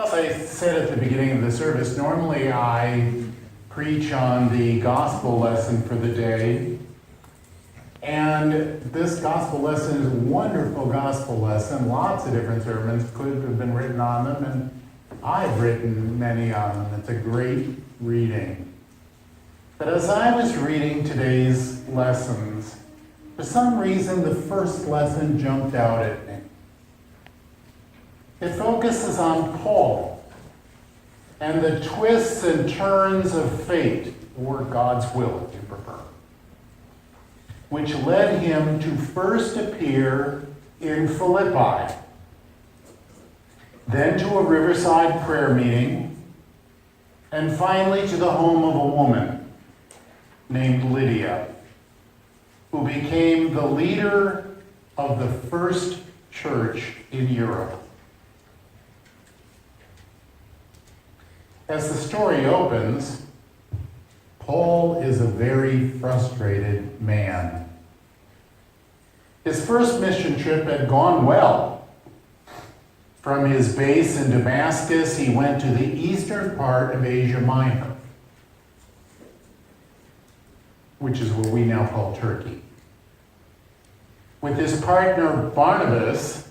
As I said at the beginning of the service, normally I preach on the gospel lesson for the day. And this gospel lesson is a wonderful gospel lesson. Lots of different sermons could have been written on them, and I've written many on them. It's a great reading. But as I was reading today's lessons, for some reason the first lesson jumped out at me. It focuses on Paul and the twists and turns of fate, or God's will, if you prefer, which led him to first appear in Philippi, then to a riverside prayer meeting, and finally to the home of a woman named Lydia, who became the leader of the first church in Europe. As the story opens, Paul is a very frustrated man. His first mission trip had gone well. From his base in Damascus, he went to the eastern part of Asia Minor, which is what we now call Turkey. With his partner Barnabas,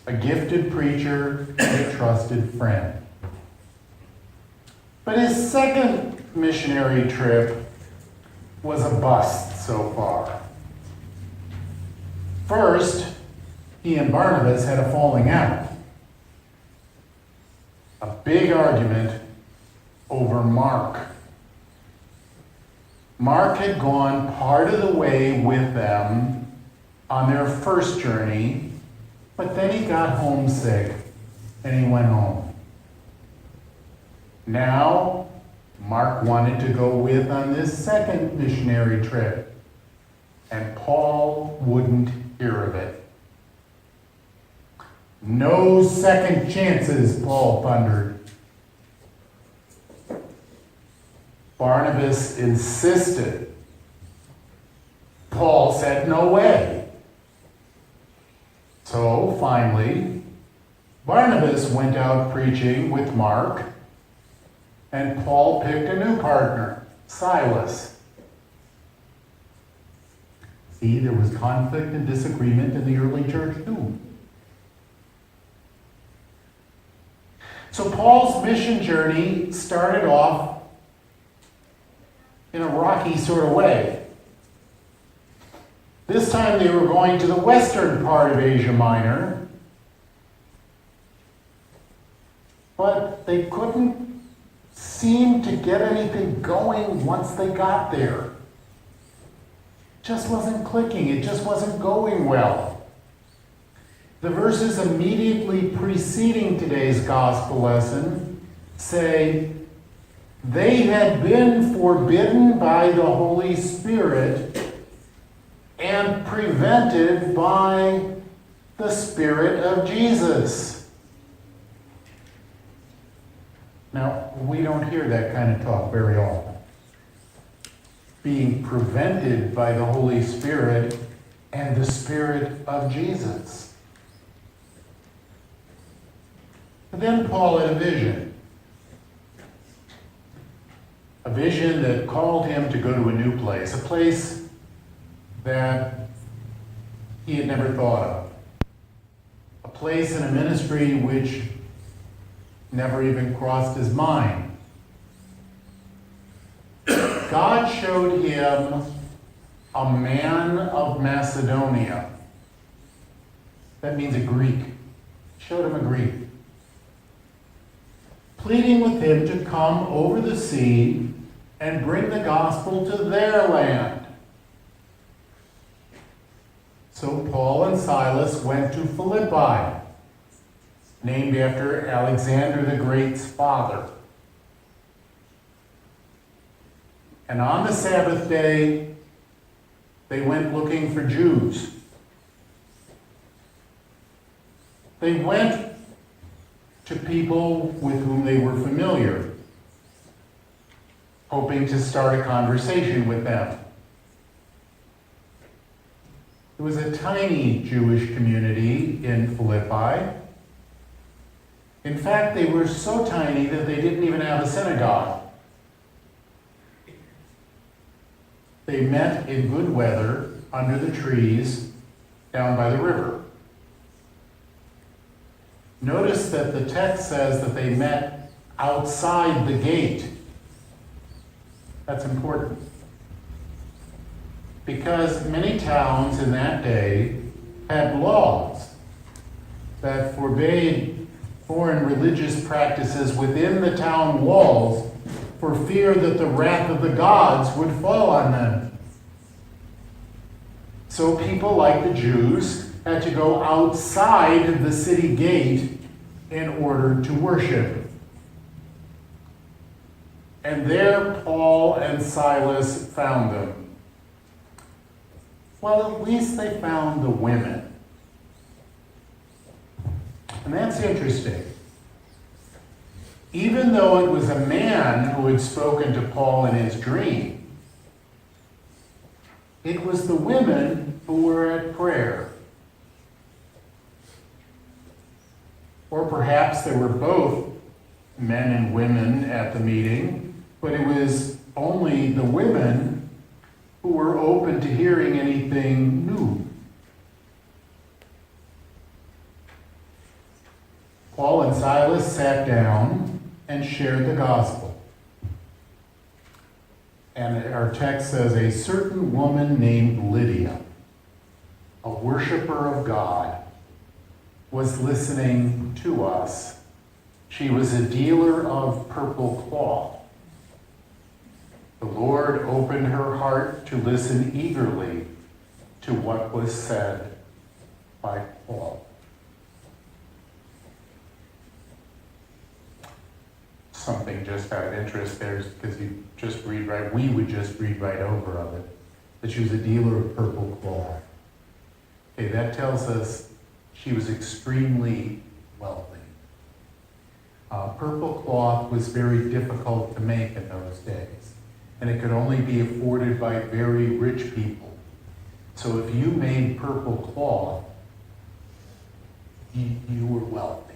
a gifted preacher and a trusted friend. But his second missionary trip was a bust so far. First, he and Barnabas had a falling out. A big argument over Mark. Mark had gone part of the way with them on their first journey, but then he got homesick and he went home. Now, Mark wanted to go with on this second missionary trip, and Paul wouldn't hear of it. No second chances, Paul thundered. Barnabas insisted. Paul said no way. So finally, Barnabas went out preaching with Mark, and Paul picked a new partner, Silas. See, there was conflict and disagreement in the early church too. So Paul's mission journey started off in a rocky sort of way. This time they were going to the western part of Asia Minor, but they couldn't seem to get anything going once they got there. It just wasn't clicking. It just wasn't going well. The verses immediately preceding today's gospel lesson say, they had been forbidden by the Holy Spirit and prevented by the Spirit of Jesus. Now, we don't hear that kind of talk very often. Being prevented by the Holy Spirit and the Spirit of Jesus. But then Paul had a vision. A vision that called him to go to a new place. A place that he had never thought of. A place in a ministry which never even crossed his mind. God showed him a man of Macedonia. That means a Greek. Showed him a Greek. Pleading with him to come over the sea and bring the gospel to their land. So Paul and Silas went to Philippi, named after Alexander the Great's father. And on the Sabbath day, they went looking for Jews. They went to people with whom they were familiar, hoping to start a conversation with them. It was a tiny Jewish community in Philippi, In fact, they were so tiny that they didn't even have a synagogue. They met in good weather under the trees down by the river. Notice that the text says that they met outside the gate. That's important. Because many towns in that day had laws that forbade foreign religious practices within the town walls for fear that the wrath of the gods would fall on them. So people like the Jews had to go outside the city gate in order to worship. And there Paul and Silas found them. Well, at least they found the women. And that's interesting. Even though it was a man who had spoken to Paul in his dream, it was the women who were at prayer. Or perhaps there were both men and women at the meeting, but it was only the women who were open to hearing anything new. Paul and Silas sat down and shared the gospel. And our text says, a certain woman named Lydia, a worshiper of God, was listening to us. She was a dealer of purple cloth. The Lord opened her heart to listen eagerly to what was said by Paul. Something just out of interest there, because you just read right, we would just read right over of it, that she was a dealer of purple cloth. Okay, that tells us she was extremely wealthy. Purple cloth was very difficult to make in those days, and it could only be afforded by very rich people. So if you made purple cloth, you were wealthy.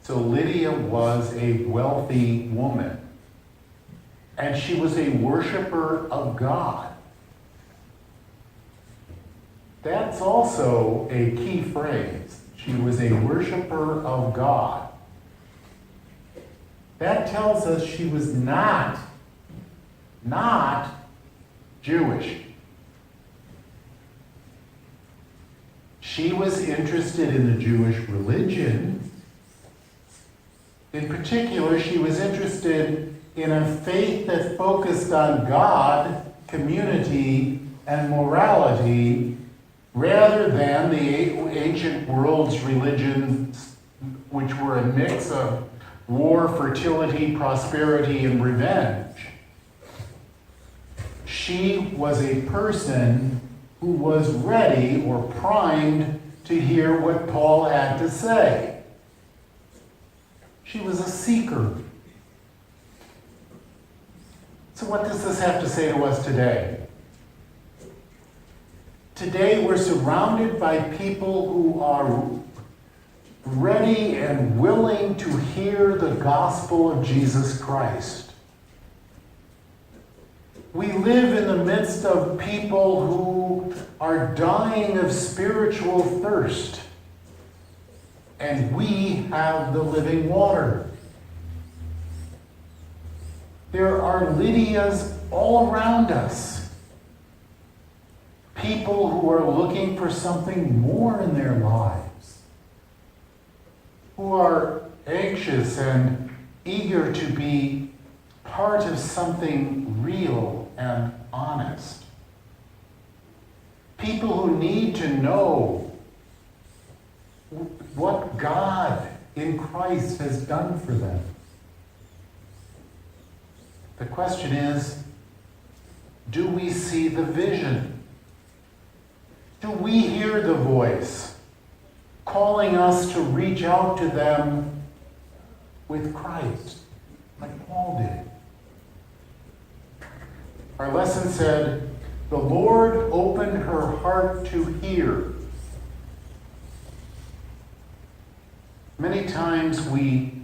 So Lydia was a wealthy woman, and she was a worshiper of God. That's also a key phrase. She was a worshiper of God. That tells us she was not Jewish. She was interested in the Jewish religion. In particular, she was interested in a faith that focused on God, community, and morality, rather than the ancient world's religions, which were a mix of war, fertility, prosperity, and revenge. She was a person who was ready or primed to hear what Paul had to say. She was a seeker. So what does this have to say to us today? Today we're surrounded by people who are ready and willing to hear the gospel of Jesus Christ. We live in the midst of people who are dying of spiritual thirst, and we have the living water. There are Lydias all around us. People who are looking for something more in their lives, who are anxious and eager to be part of something real and honest. People who need to know what God in Christ has done for them. The question is, do we see the vision? Do we hear the voice calling us to reach out to them with Christ, like Paul did? Our lesson said, the Lord opened her heart to hear. Many times we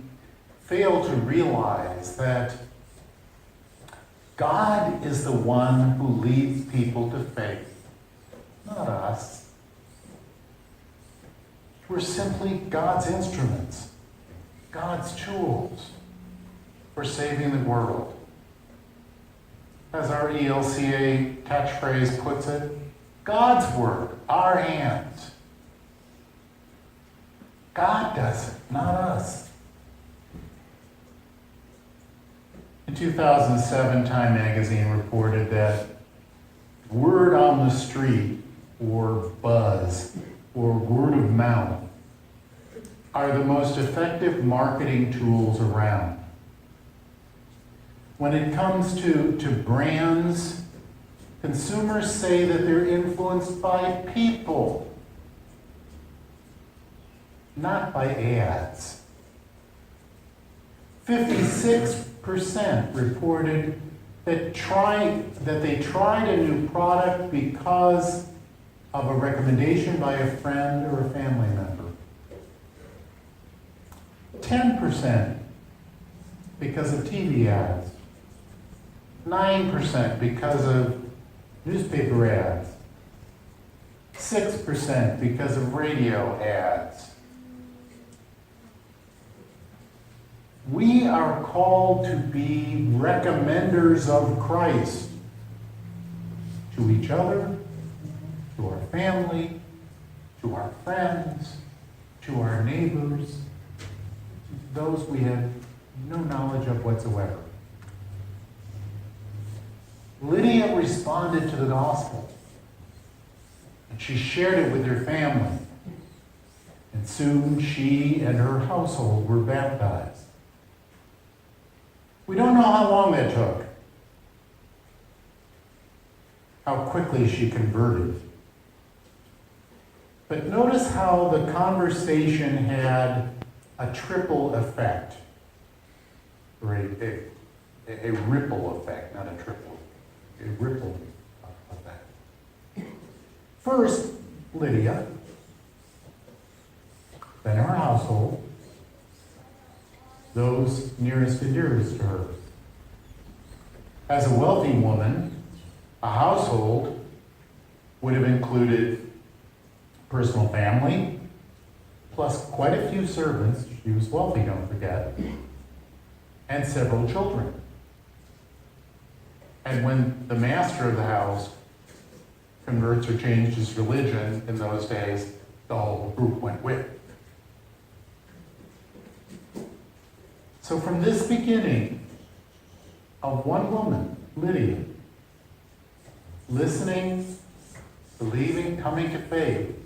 fail to realize that God is the one who leads people to faith, not us. We're simply God's instruments, God's tools for saving the world. As our ELCA catchphrase puts it, God's work, our hands. God does it, not us. In 2007, Time magazine reported that word on the street, or buzz, or word of mouth, are the most effective marketing tools around. When it comes to brands, consumers say that they're influenced by people, not by ads. 56% reported that they tried a new product because of a recommendation by a friend or a family member. 10% because of TV ads. 9% because of newspaper ads. 6% because of radio ads. We are called to be recommenders of Christ to each other, to our family, to our friends, to our neighbors, to those we have no knowledge of whatsoever. Lydia responded to the gospel, and she shared it with her family, and soon she and her household were baptized. We don't know how long that took, how quickly she converted. But notice how the conversation had a triple effect, or a ripple effect, not a triple, a ripple effect. First, Lydia, then her household, those nearest and dearest to her. As a wealthy woman, a household would have included personal family, plus quite a few servants, she was wealthy, don't forget, and several children. And when the master of the house converts or changed his religion in those days, the whole group went with. So from this beginning of one woman, Lydia, listening, believing, coming to faith,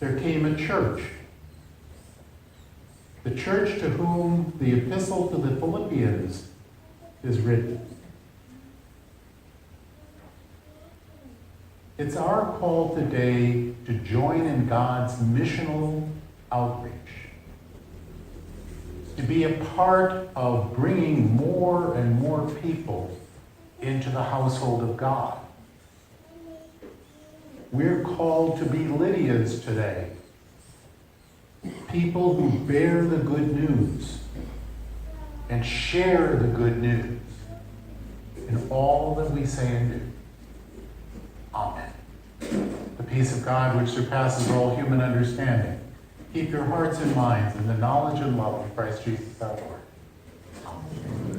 there came a church. The church to whom the epistle to the Philippians is written. It's our call today to join in God's missional outreach, to be a part of bringing more and more people into the household of God. We're called to be Lydias today, people who bear the good news and share the good news in all that we say and do. Amen. The peace of God, which surpasses all human understanding, keep your hearts and minds in the knowledge and love of Christ Jesus our Lord. Amen.